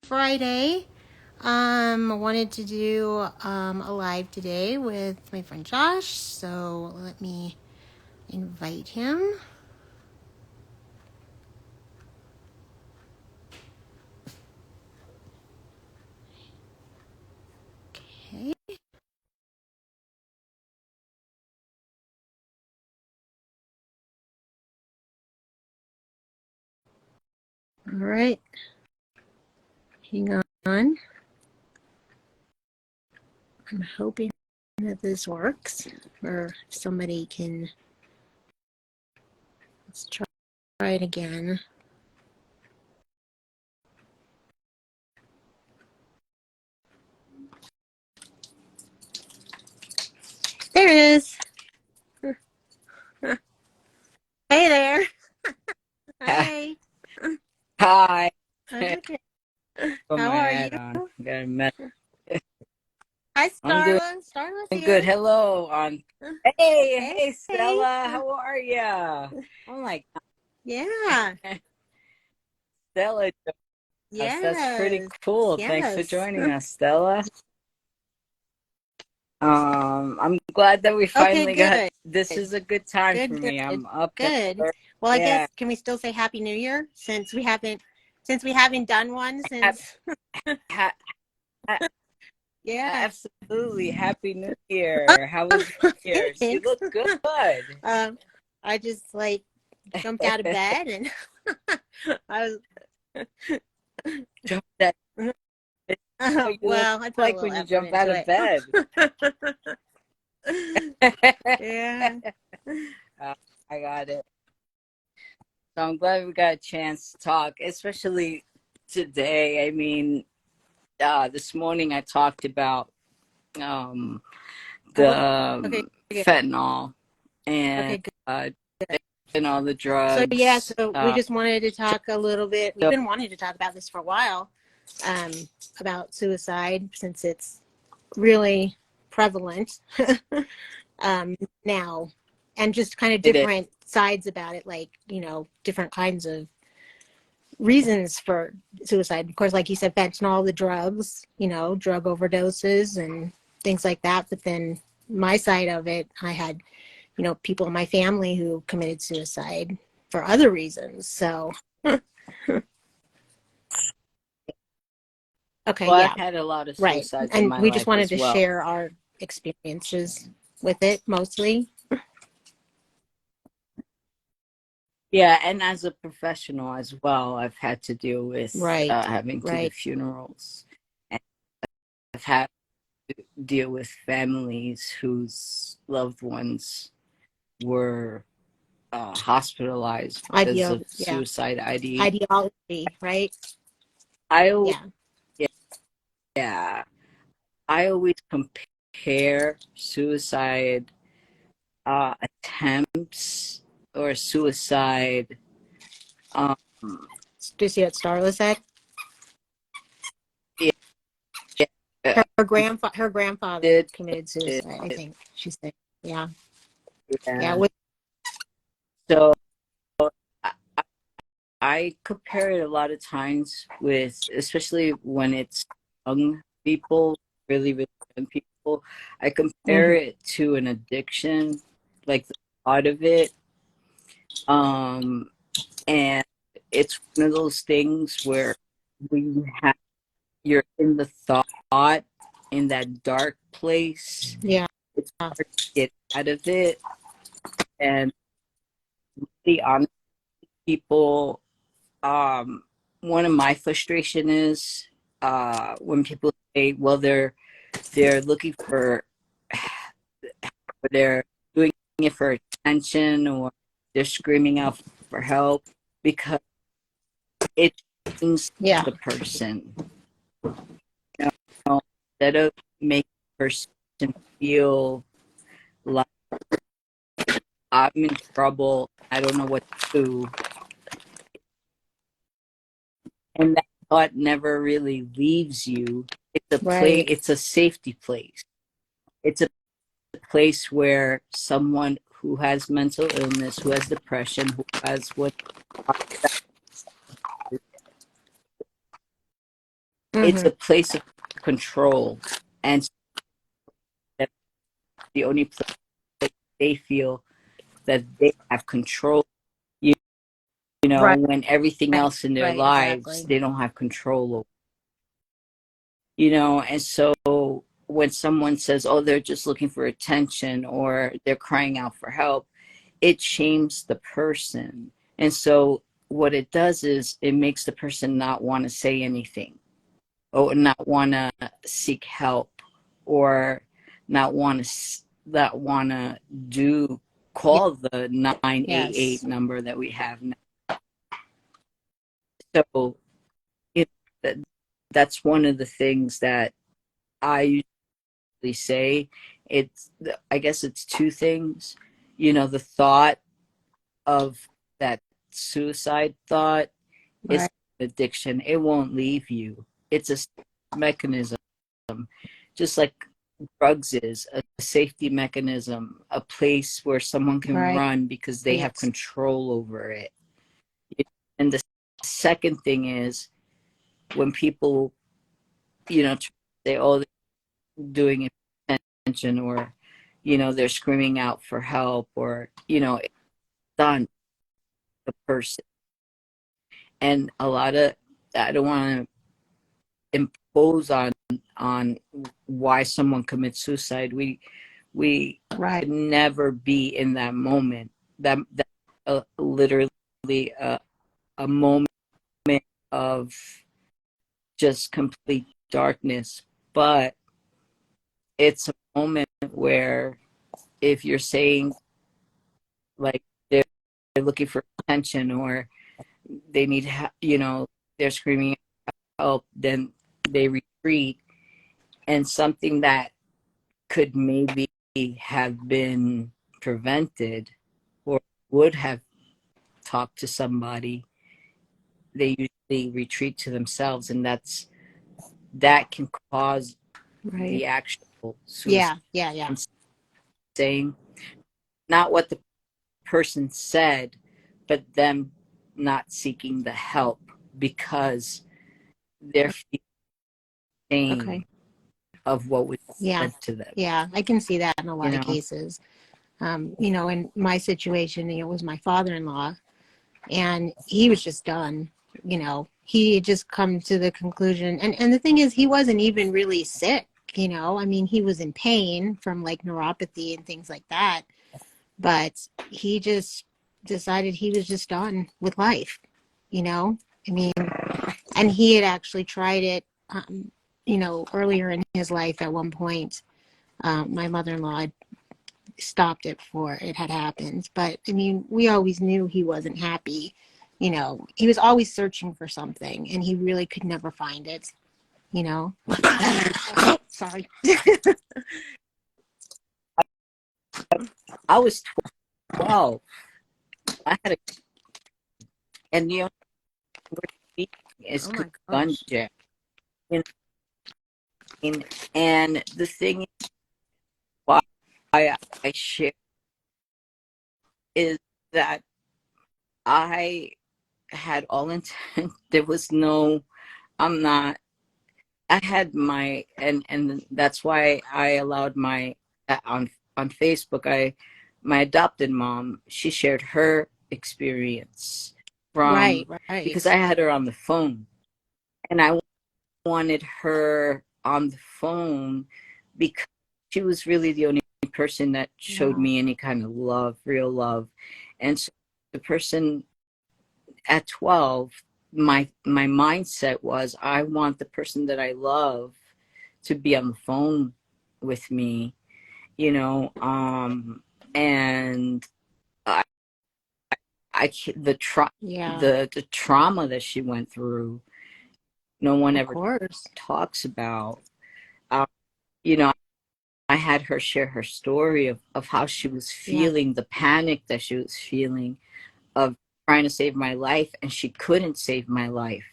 Friday. I wanted to do a live today with my friend Josh, so let me invite him. Okay. All right. Hang on. I'm hoping that this works, or somebody can. Let's try it again. There it is. Hey there. Hi. Hi. Okay. Put How my are you? hat on. Got a mess. Hi, I'm doing Starla. Starla's good. here. Hello. Hey, Hey. hey, Stella. How are ya? Oh my Yeah. God. Stella, that's pretty Yes. cool. Thanks for Yes. joining us, Stella. I'm glad that we Okay, finally got. good. This is a good time for Good, me. good. I'm up and Good. alert. Well, I Yeah. guess can we still say Happy New Year since we haven't done one Ha- since ha- ha- yeah. Absolutely. Happy New Year. How was New Year's? You Thanks. look good. I just like jumped out of bed and I Jump that. was You look well, I put a like little when you effort jump out into of bed. it. Yeah. I got it. So I'm glad we got a chance to talk, especially today. I mean, this morning I talked about um, the Okay, good. fentanyl and Okay, good. and all the So yeah, drugs. so we just wanted to talk a little bit. We've So been wanting to talk about this for a while, um, about suicide since it's really prevalent now, and just kind of it is. different sides about it, like different kinds of reasons for suicide. Of course, like you said, fentanyl, the drugs, drug overdoses and things like that. But then my side of it, I had people in my family who committed suicide for other reasons. So, okay, Well, yeah, I've had a lot of right. suicides in And my we just life wanted as to well. share our experiences with it mostly. Yeah, and as a professional as well, I've had to deal with Right, having to do right. funerals. And I've had deal with families whose loved ones were hospitalized because of Yeah. suicide ideation. Ideology, right? I always, Yeah. yeah, I always compare suicide attempts or suicide. Um, Do you see what Starla said? yeah, Her, yeah, her grandfather did, committed suicide, I think she said. Yeah. Yeah. yeah. So I, I compare it a lot of times with, especially when it's young people, really, really young people. I compare Mhm. it to an addiction, like the thought of it. Um, and it's one of those things where we have, you're in the thought in that dark place. Yeah. It's hard to get out of it. And the honest people, one of my frustration is when people say, well, they're looking for, they're doing it for attention, or they're screaming out for help, because it changes Yeah. the person. You know, instead of making the person feel like I'm in trouble, I don't know what to do, and that thought never really leaves you. Right. It's a safety place. It's a place where someone who has mental illness, who has depression, who has what It's Mm-hmm. a place of control, and that's the only place they feel that they have control. You, you know, Right. when everything else in their Right. lives Exactly. they don't have control over. You know, and so when someone says, "Oh, they're just looking for attention," or they're crying out for help, it shames the person. And so what it does is it makes the person not want to say anything, or not want to seek help, or not want to do Yeah. call the 988 Yes. number that we have now. So it, that, that's one of the things that I usually say. It's, I guess it's two things. You know, the thought of that suicide thought is Right. addiction. It won't leave you. It's a mechanism, just like drugs is a safety mechanism, a place where someone can Right. run because they have Yes. control over it. And the second thing is when people, you know, say, "Oh, they're doing attention," or, you know, they're screaming out for help, or, you know, it's done the person. And a lot of, I don't want to impose on why someone commits suicide. We Right. could never be in that moment. That literally a moment of just complete darkness. But it's a moment where if you're saying, like, they're looking for attention, or they need you know, they're screaming help, then they retreat. And something that could maybe have been prevented, or would have talked to somebody, they usually retreat to themselves, and that can cause Right. the actual suicide. Yeah. Yeah. Yeah. Saying not what the person said, but them not seeking the help because they're feeling Okay. shame of what was Yeah. said to them. Yeah. I can see that in a You lot of know, cases. You know, in my situation, it was my father-in-law, and he was just done. You know, he had just come to the conclusion, and the thing is, he wasn't even really sick. You know, I mean, he was in pain from like neuropathy and things like that, but he just decided he was just done with life. You know, I mean, and he had actually tried it. You know, earlier in his life, at one point, my mother-in-law had stopped it before it had happened. But I mean, we always knew he wasn't happy. You know, he was always searching for something, and he really could never find it. You know, sorry. I was 12. I had a, and you know, we're speaking is Oh my gosh. Gunja. And the thing is, why I share is that I had all intent. There was no, I'm not, I had my, and that's why I allowed my, on Facebook, my adopted mom, she shared her experience Right, from, because right. I had her on the phone, and I wanted her on the phone because she was really the only person that showed Wow. me any kind of love, real love. And so the person at 12, my mindset was, I want the person that I love to be on the phone with me, you know. And I, Yeah, the trauma that she went through, no one of ever course. talks about. Um, you know, I had her share her story of how she was Yeah. feeling, the panic that she was feeling of trying to save my life, and she couldn't save my life.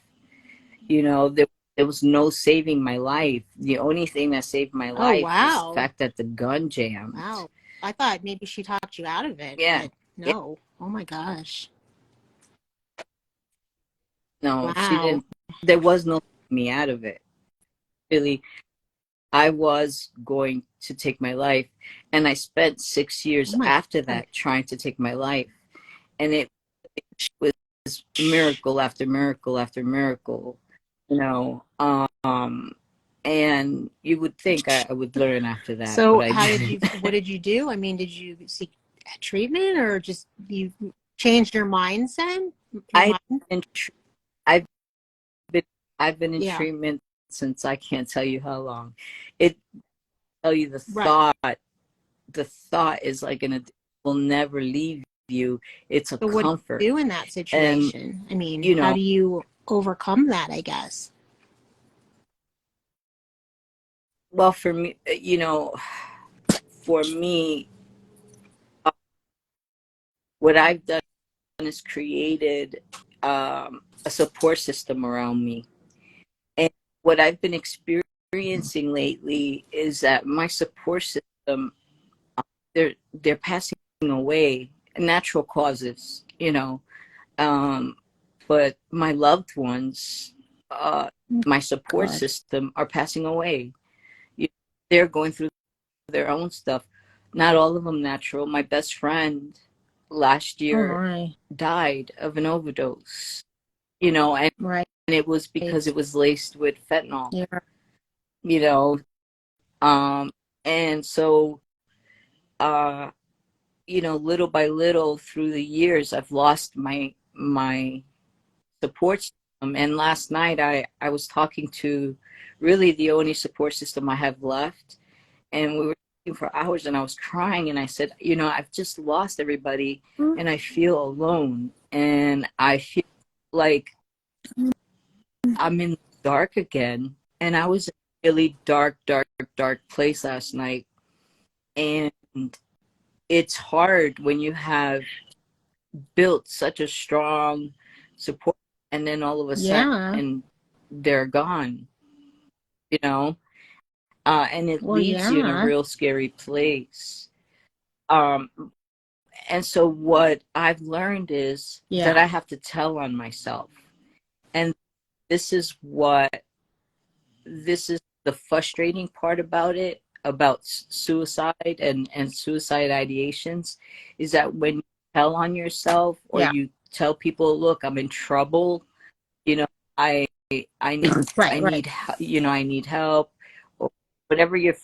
You know, there was no saving my life. The only thing that saved my Oh, life was the wow. fact that the gun jammed. Wow. I thought maybe she talked you out of it, Yeah, but yeah. no. Oh my gosh. No, she Wow. didn't. There was no me out of it. really, I was going to take my life, and I spent 6 years Oh my after God. that trying to take my life, and it was miracle after miracle after miracle, you know. And you would think I would learn after that, but So I how did you, didn't. what did you do? I mean, did you seek treatment or just you changed your mindset? Your I mind? I've been I've been in Yeah, treatment since I can't tell you how long. It tell you right. the thought is like will never leave you. It's a So what do comfort. you do in that And situation? I mean, you how know, do you overcome that, I guess? well, for me, for me, what I've done is created a support system around me. And what I've been experiencing lately is that my support system, they're passing away, natural causes, um, but my loved ones, uh, my support God. system are passing away. You- They're going through their own stuff. Not all of them natural. My best friend last Oh year my. died of an overdose, Right. and it was because it was laced with fentanyl, Yeah. you know. And so, uh, little by little through the years, I've lost my support system. And last night, I was talking to really the only support system I have left, and we were talking for hours, and I was crying, and I said, I've just lost everybody, and I feel alone, and I feel like I'm in the dark again. And I was in a really dark, dark, dark place last night. And it's hard when you have built such a strong support, and then all of a Yeah. sudden they're gone, you know? And it Well, leaves you in a yeah. real scary place. Um, and so what I've learned is that Yeah. I have to tell on myself. And this is this is the frustrating part about it, about suicide and suicide ideations, is that when you tell on yourself, or Yeah. you tell people, look, I'm in trouble, you know, I I need Right. Right. I need help, or whatever you're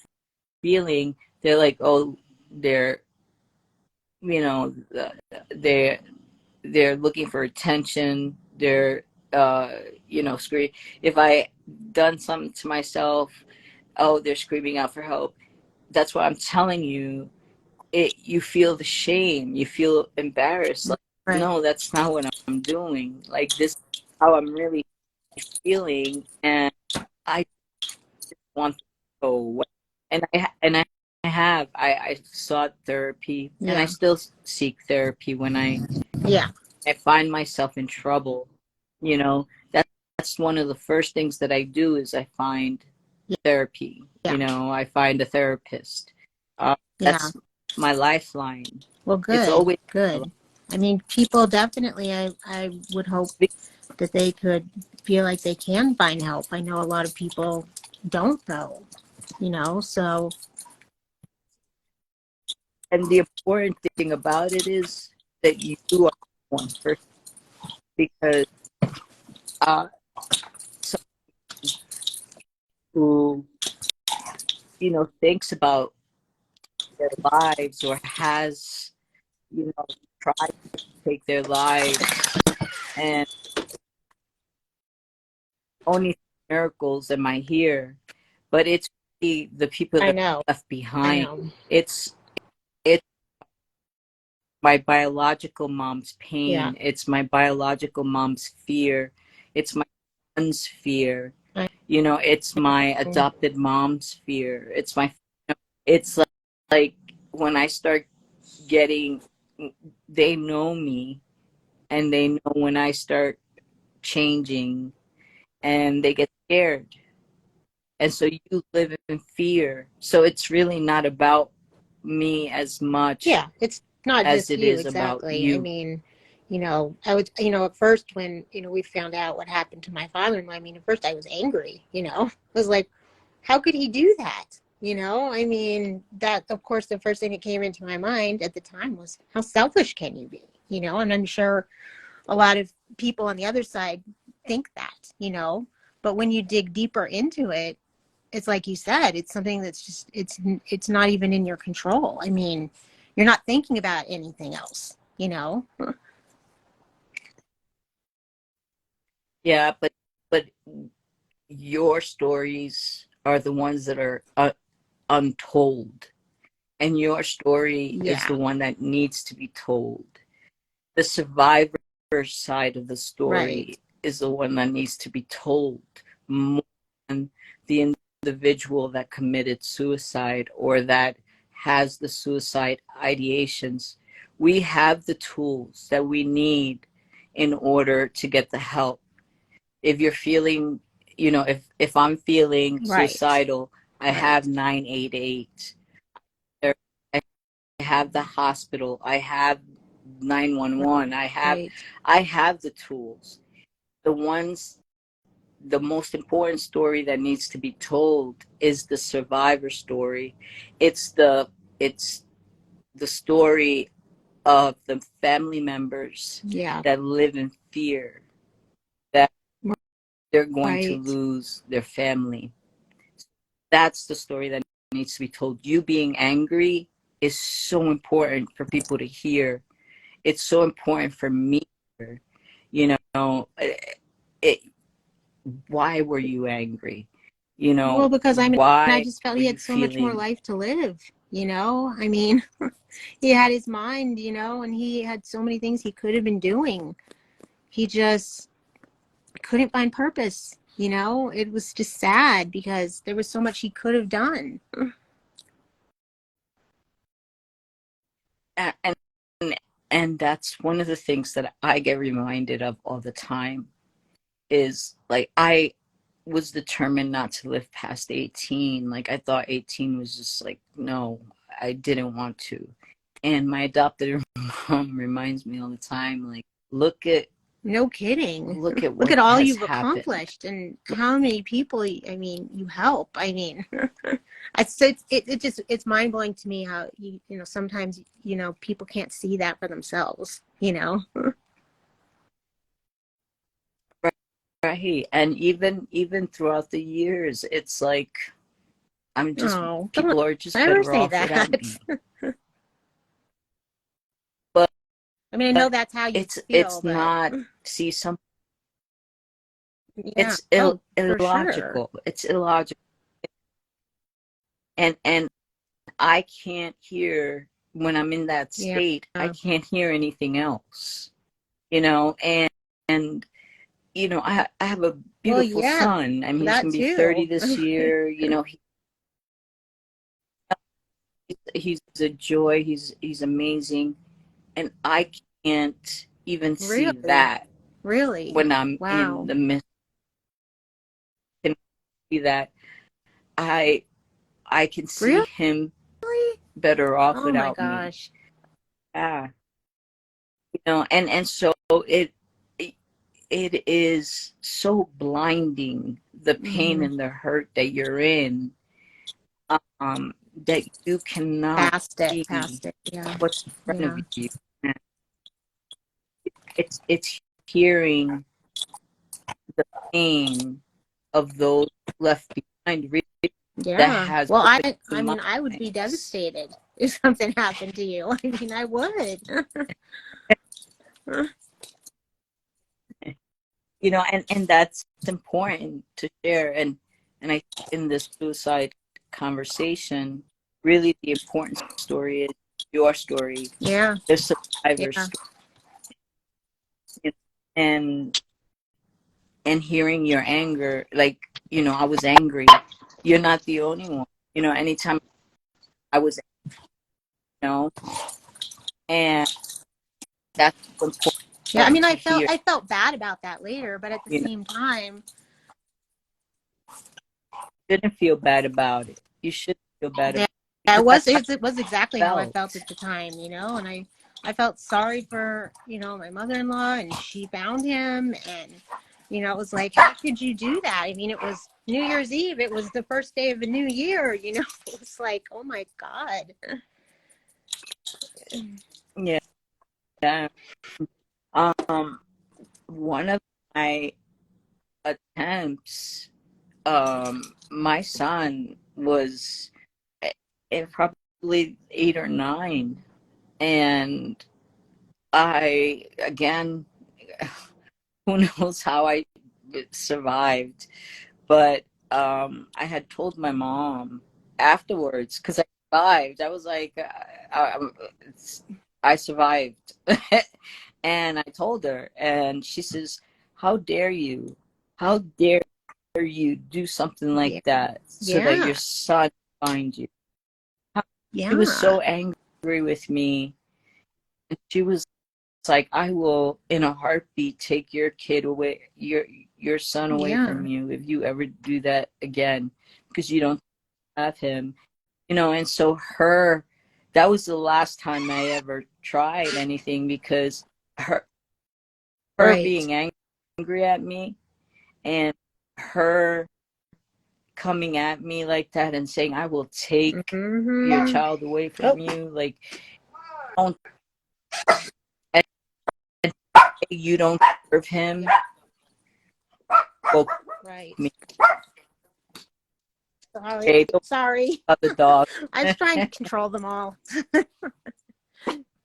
feeling, they're like, oh, they're you know they're they're looking for attention. They're scream. If I done something to myself, oh, they're screaming out for help. That's what I'm telling you. You feel the shame. You feel embarrassed. Like, Right. no, that's not what I'm doing. Like, this is how I'm really feeling, and I just want to go away. And I sought therapy, and I Yeah. still seek therapy when Yeah. I find myself in trouble. You know, that's one of the first things that I do is I find therapy. Yeah. I find a therapist. Yeah. That's my lifeline. Well, It's good. always Good. I mean, people definitely, I would hope that they could feel like they can find help. I know a lot of people don't know, so and the important thing about it is that you are one person, because uh, someone who thinks about their lives, or has tried to take their lives, and only miracles am I here, but it's the people I that know. are left I behind. know. It's my biological mom's Yeah. pain. It's my biological mom's fear. It's my son's fear. I It's my know. adopted mom's fear. It's like when I start getting, they know me, and they know when I start changing, and they get scared. And so you live in fear. So it's really not about me as much Yeah, it's not as just it you, is about exactly. I you. mean, I was, at first when, we found out what happened to my father-in-law, I mean, at first I was angry, I was like, how could he do that? You know, I mean, that, of course, the first thing that came into my mind at the time was, how selfish can you be? You know, and I'm sure a lot of people on the other side think that, you know, but when you dig deeper into it, it's like you said, it's something that's just, it's not even in your control. I mean, you're not thinking about anything else, you know? Yeah, but your stories are the ones that are untold, and your story is Yeah, the one that needs to be told. The survivor side of the right. story is the one that needs to be told more than the individual that committed suicide or that has the suicide ideations. We have the tools that we need in order to get the help. If you're feeling, if I'm feeling Right, suicidal, I have right, 988. There, I have the hospital. I have 911. right. I have the tools. The ones the most important story that needs to be told is the survivor story. It's it's the story of the family members Yeah, that live in fear that they're going to right. lose their family. That's the story that needs to be told. You being angry is so important for people to hear. It's so important for me. You know, it, why were you angry? Well, because I mean, I Why just felt were he you had so much more feeling life to live, you know? I mean, he had his mind, you know, and he had so many things he could have been doing. He just couldn't find purpose, you know? It was just sad because there was so much he could have done. and and that's one of the things that I get reminded of all the time is like I was determined not to live past 18. Like I thought 18 was just like no, I didn't want to. And my adopted mom reminds me all the time like No kidding. look at Look what at all has you've happened. accomplished and how many people, I mean, you help. I mean, it just, it's mind blowing to me how you know, sometimes, you know, people can't see that for themselves, you know? Right. And even throughout the years, it's like I'm just Oh, don't people are just ever better say off without that. me. But I mean, I know that's how you feel, it's but not see some yeah. it's Oh, for sure. illogical. It's illogical. And I can't hear when I'm in that Yeah. state, I can't hear anything else. And I have a Well, beautiful yeah, son. I mean, he's that gonna be 30 too. this year. He's a joy. He's amazing. And I can't even see Really? that Really? when I'm in Wow. the midst of that. I I can see Really? him better off Oh my without me. gosh. Yeah. And so it it is so blinding the pain Hmm. and the hurt that you're in, um, that you cannot see Past it. Yeah. what's in front of Yeah. you. It's hearing the pain of those left behind really that Yeah. has Well, opened I my mean, I would be eyes. devastated if something happened to you. I mean, I would. And that's important to share. And I think in this suicide conversation, really the important story is your story, Yeah. the survivor's Yeah. story, and and hearing your anger. Like, I was angry. You're not the only one. Anytime I was, you know, and that's Yeah. I important mean, to hear. I felt bad about that later, but at the You know, same time, you shouldn't feel bad about it. You shouldn't feel bad yeah, about it because that's how it was exactly I how I felt felt. at the time, you know, and I felt sorry for, you know, my mother-in-law, and she found him, and, you know, it was like, how could you do that? I mean, it was New Year's Eve, it was the first day of a new year, you know. It was like, oh my God. Yeah. Yeah. One of my attempts, my son was probably 8 or 9, and I, again, who knows how I survived, but I had told my mom afterwards because I survived. I was like, I survived. And I told her, and she says, "How dare you? How dare you do something like Yeah. that so that your Yeah. son find you?" She was Yeah. so angry with me. And she was like, "I will, in a heartbeat, take your kid away, your son away Yeah. from you if you ever do that again, because you don't have him." And so that was the last time I ever tried anything, because her Right. being angry at me, and her coming at me like that and saying, "I will take your Mm-hmm. child away Oh, from you, like, don't, and you don't serve him." Well, right. me, Sorry. okay, don't Sorry. about the dog. I was trying to control them all.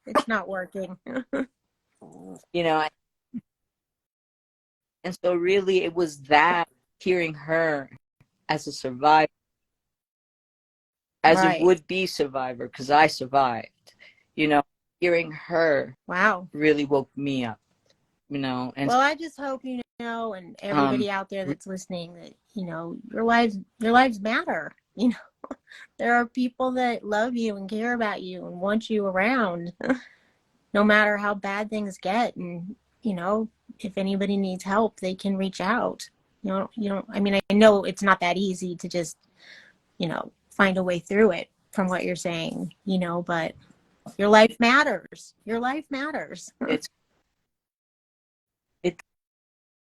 It's not working. you know, and so really it was that, hearing her as a survivor, as a Right. would-be survivor, because I survived, you know, hearing her Wow. really woke me up, and Well, I just hope you know, and um everybody out there that's listening, that your lives matter. There are people that love you and care about you and want you around, no matter how bad things get. And if anybody needs help, they can reach out. I mean, I know it's not that easy to just find a way through it from what you're saying, but your life matters. Your life matters. it's it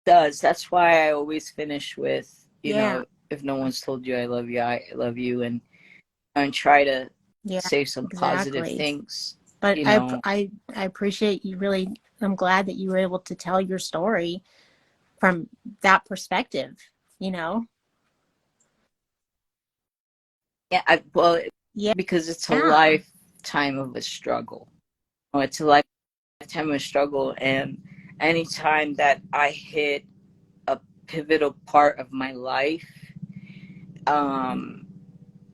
does. That's why I always finish with, Yeah, if no one's told you I love you, I love you, and try to yeah, say some positive exactly. things, But you I, know. I, I appreciate you really. I'm glad that you were able to tell your story from that perspective, you know? Yeah, Yeah, because it's a yeah, lifetime of a struggle. It's a lifetime of struggle, and anytime that I hit a pivotal part of my life, um,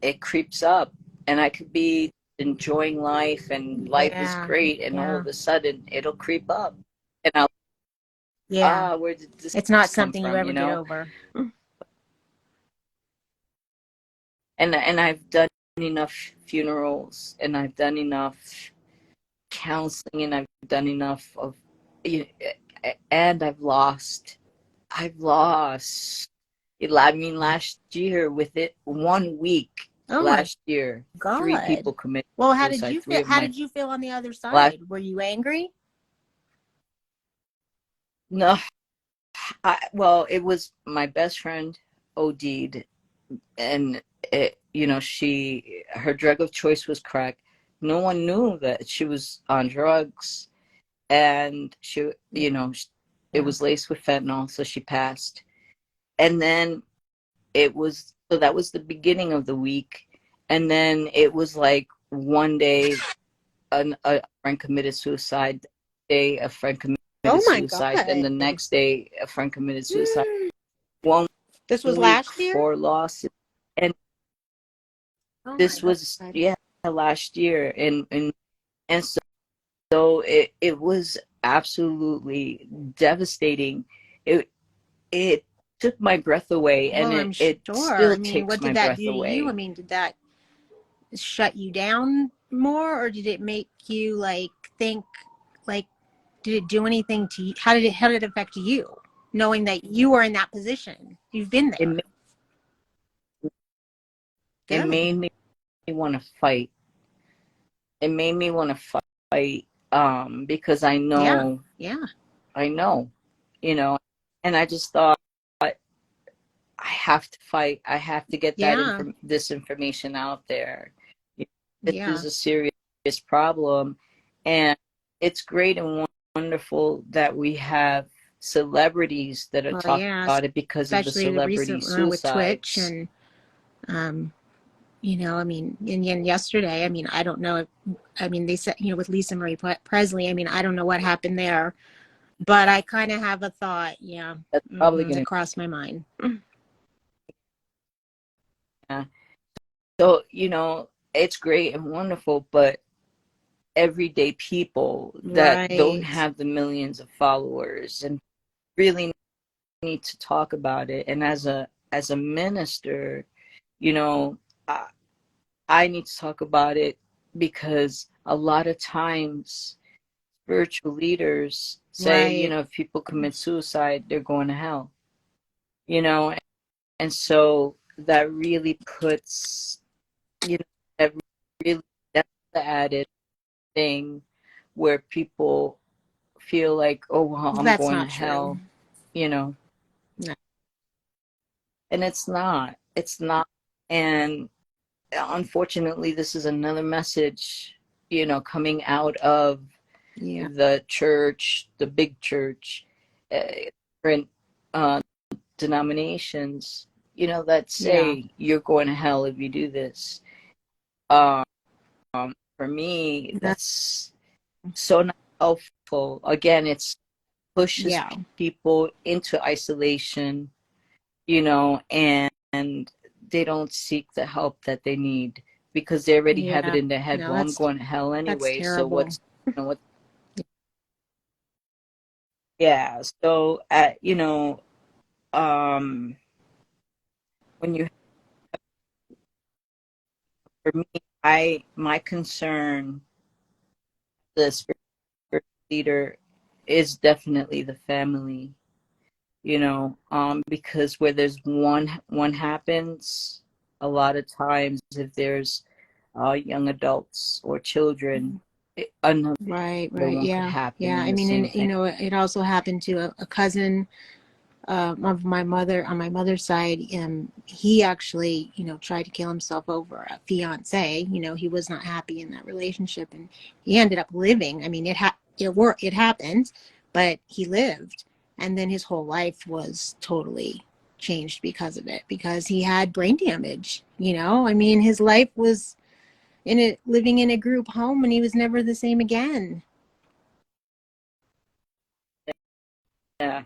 it creeps up, and I could be enjoying life, and life is yeah, great, and all yeah, of a sudden it'll creep up, and I'll, yeah. where did this It's not come something you from, ever get over. and I've done enough funerals, and I've done enough counseling, and I've done enough of, and I've lost. I mean, last year, with it 1 week, Oh my last year, 3 people God. committed Well, how did suicide. you Three feel? of How my did you feel on the other last side? Were you angry? No, well, it was my best friend OD'd, and her drug of choice was crack. No one knew that she was on drugs, and Yeah, it yeah, was laced with fentanyl, so she passed. And then that was the beginning of the week, and then it was like one day a friend committed suicide, day a friend committed oh my suicide, then God. the next day a friend committed suicide. 1 This was week, last year? 4 losses, and Oh my this was, God. yeah, last year, and so it was absolutely devastating. It it took my breath away, and Well, it I'm it sure. I still mean, takes what my did that breath do to you? I away. mean, did that shut you down more, or did it make you like think, like, did it do anything to you? How did it affect you, knowing that you were in that position? You've been it there. ma- it Good. made me want to fight. It made me want to fight, because I Yeah. know, Yeah. I know, you know, and I just thought, have to fight. I have to get Yeah. this information out there. This Yeah. is a serious problem, and it's great and wonderful that we have celebrities that are Well, talking yeah, about it because of the especially the celebrity recent one with Twitch suicides. and, um, I mean, and yesterday, I mean, I don't know if, I mean, they said, with Lisa Marie Presley, I mean, I don't know what happened there, but I kind of have a thought. Yeah. That's probably going That to. crossed my mind. Yeah. So, it's great and wonderful, but everyday people that don't Right. have the millions of followers and really need to talk about it. And as a minister, you know, I, I need to talk about it because a lot of times spiritual leaders say, Right. if people commit suicide, they're going to hell, you know, and so that really puts, that really, that's the added thing where people feel like, oh, well, I'm That's going to not true. hell, you know, No. and it's not. And unfortunately, this is another message, coming out of Yeah. the church, the big church, uh, different uh, denominations, that Yeah. say you're going to hell if you do this. Um, for me, That, that's so not helpful. Again, it's pushes yeah. people into isolation, and they don't seek the help that they need because they already have it Yeah. in their head. No, Well, I'm going to hell that's anyway. So terrible. what? Yeah. So, um, when you, for me, my concern, the spiritual leader, is definitely the family. Because where there's one happens, a lot of times if there's young adults or children, another Right. Right. one could Yeah. happen Yeah. in I the mean, same and thing. it also happened to a cousin of my mother on my mother's side. He actually, tried to kill himself over a fiance. He was not happy in that relationship, and he ended up living. I mean, it happened, but he lived, and then his whole life was totally changed because of it, because he had brain damage. I mean, his life was living in a group home, and he was never the same again. Yeah,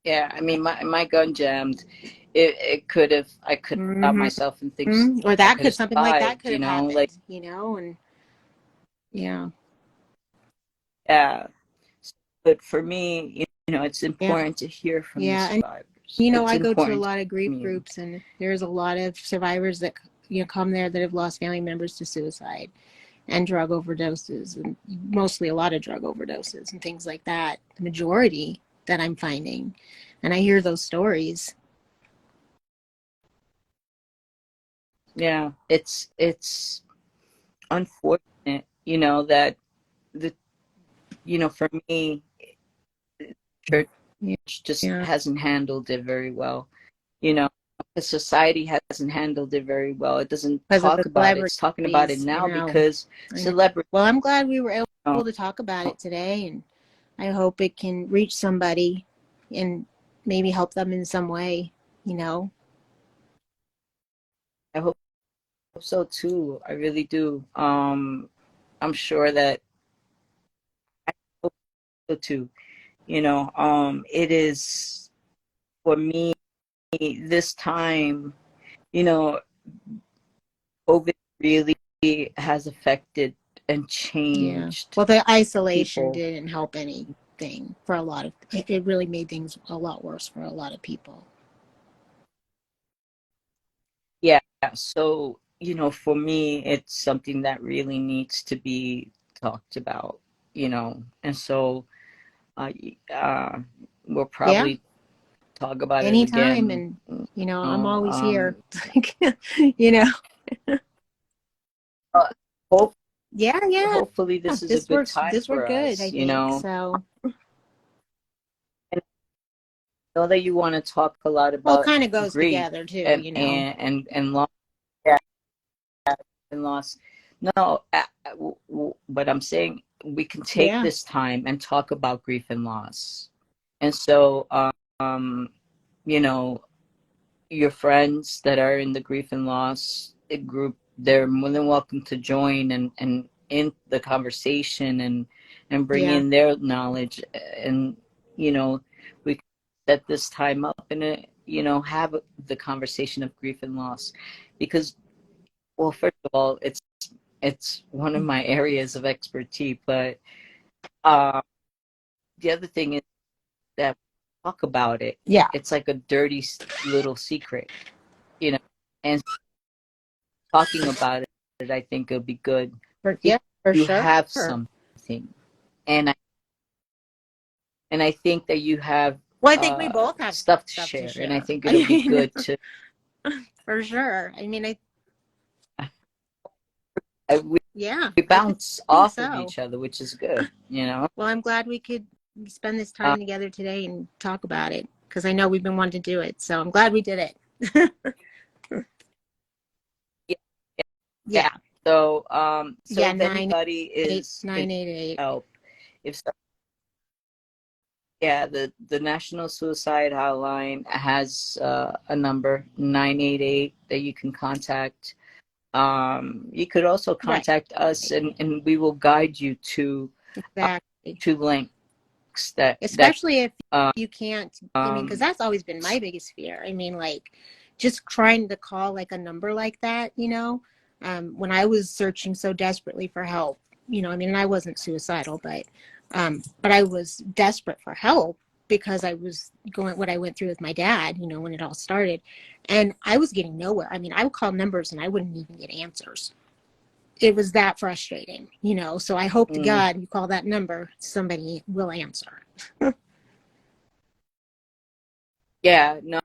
yeah. I mean, my gun jammed. It could have. I could have shot Hmm. myself and things. Or I that could have could something like that survived. could have Like, happened. And yeah. yeah. But for me, it's Yeah. important to hear from the Yeah. And, survivors. It's I go to a important to lot of hear grief from you. groups, and there's a lot of survivors that, come there that have lost family members to suicide and drug overdoses, and mostly a lot of drug overdoses and things like that. The majority that I'm finding. And I hear those stories. Yeah, it's unfortunate, that the for me, church Yeah. just Yeah. hasn't handled it very well. You know, the society hasn't handled it very well. It doesn't Because of the talk about it. It's talking about it celebrities, now because I know. celebrity. Well, I'm glad we were able to talk about it today, and I hope it can reach somebody and maybe help them in some way, you know? I hope so too. I really do. I'm sure that I hope so too. It is for me this time. You know, COVID really has affected and Yeah. changed Well, the isolation people. didn't help anything for a lot of, it really made things a lot worse for a lot of people. Yeah. So, for me, it's something that really needs to be talked about, and so uh, uh, we'll Yeah. probably talk about it Anytime. again. And, You I'm know, always here. um, you know? uh, hope, Yeah. Yeah. hopefully this is a good time This for worked good, us, I think. So, and know that you want to talk a lot Well, it about kind of goes grief together too, and you know. and loss, yeah, and loss. No, but I'm saying we can take Yeah. this time and talk about grief and loss. And so, um, you know, your friends that are in the grief and loss group, they're more than welcome to join and in the conversation and bring Yeah. in their knowledge. And, you know, we can set this time up and, have the conversation of grief and loss. Because, well, first of all, it's one of my areas of expertise. But uh, the other thing is that we talk about it. Yeah. It's like a dirty little secret, you know, and talking about it, I think it'll be good. If Yeah, for you sure. have something, and I think that you have Well, I think we both have stuff to stuff to share, and I share. think I it'll be mean, good to. for sure. I mean, We yeah, I bounce think off of so. each other, which is good, you know. Well, I'm glad we could spend this time together today and talk about it because I know we've been wanting to do it. So I'm glad we did it. Yeah, Yeah. yeah. So, so Yeah. if anybody is in 988. help, if so, yeah, the National Suicide Hotline has a number 988 that you can contact. You could also Right. contact us, and we will guide you Exactly. to links that Especially if um, you can't, I mean, because that's always been my biggest fear. I mean, like, just trying to call like a number like that, you know, when I was searching so desperately for help, you know, I mean, I wasn't suicidal, but I was desperate for help because I was going what I went through with my dad, you know, when it all started, and I was getting nowhere. I mean, I would call numbers and I wouldn't even get answers. It was that frustrating, you know. So I hope to mm, God you call that number, somebody will answer. yeah, no,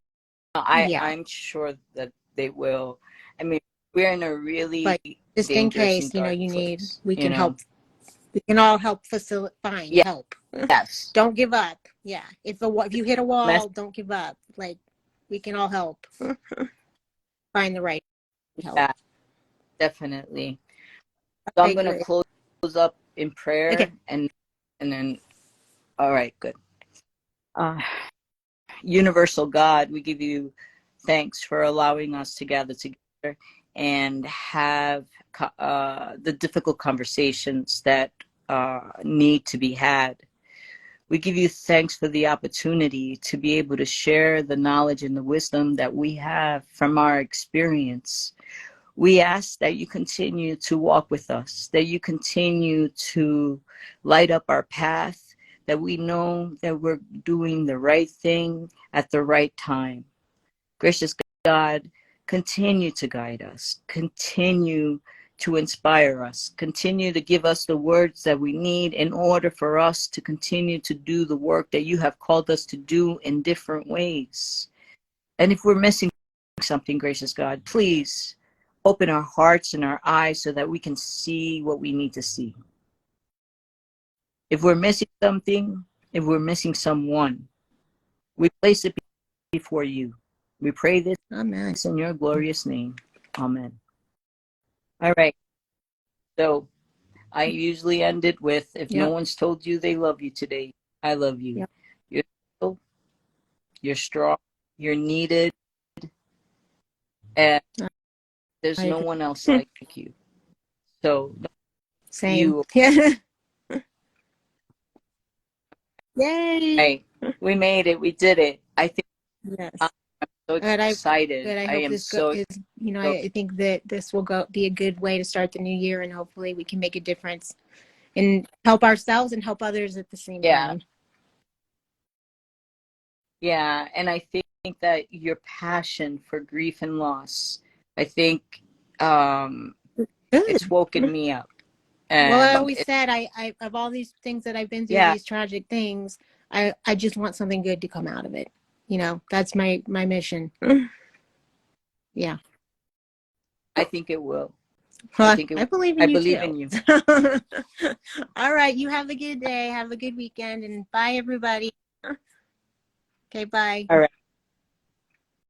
Yeah. I'm sure that they will. I mean, we're in a really But just in dangerous and case, you know, dark you need, place, we you can know. help. We can all help facilitate, find Yeah, help. yes, Don't give up. Yeah. If you hit a mess. wall, don't give up. Like, we can all help find the right help. Yeah, definitely. So I'm Okay, gonna great. close up in Okay. prayer, and then, all right, good. Uh, Universal God, we give you thanks for allowing us to gather together and have the difficult conversations that need to be had. We give you thanks for the opportunity to be able to share the knowledge and the wisdom that we have from our experience. We ask that you continue to walk with us, that you continue to light up our path, that we know that we're doing the right thing at the right time. Gracious God, continue to guide us, continue to inspire us, continue to give us the words that we need in order for us to continue to do the work that you have called us to do in different ways. And if we're missing something, gracious God, please open our hearts and our eyes so that we can see what we need to see. If we're missing something, if we're missing someone, we place it before you. We pray this Amen. in your glorious name. Amen. All right. So I usually end it with, if no Yep. one's told you they love you today, I love you. Yep. You're special, you're strong, you're needed, and there's I no agree. one else like you. So Same. you, Yeah. Yay. right? We made it. We did it. I think I'm Yes. so But excited. I I hope am this so, is, you know, so I think that this will be a good way to start the new year, and hopefully we can make a difference and help ourselves and help others at the same yeah, time. yeah. And I think that your passion for grief and loss, I think um, it's Good. woken me up. Well, I And always said, I of all these things that I've been through, yeah, these tragic things, I just want something good to come out of it. You know, that's my mission. Yeah. I think it will. I Well, think it I will. believe I in you believe too. in you. All right. You have a good day. Have a good weekend, and bye, everybody. Okay, bye. All right.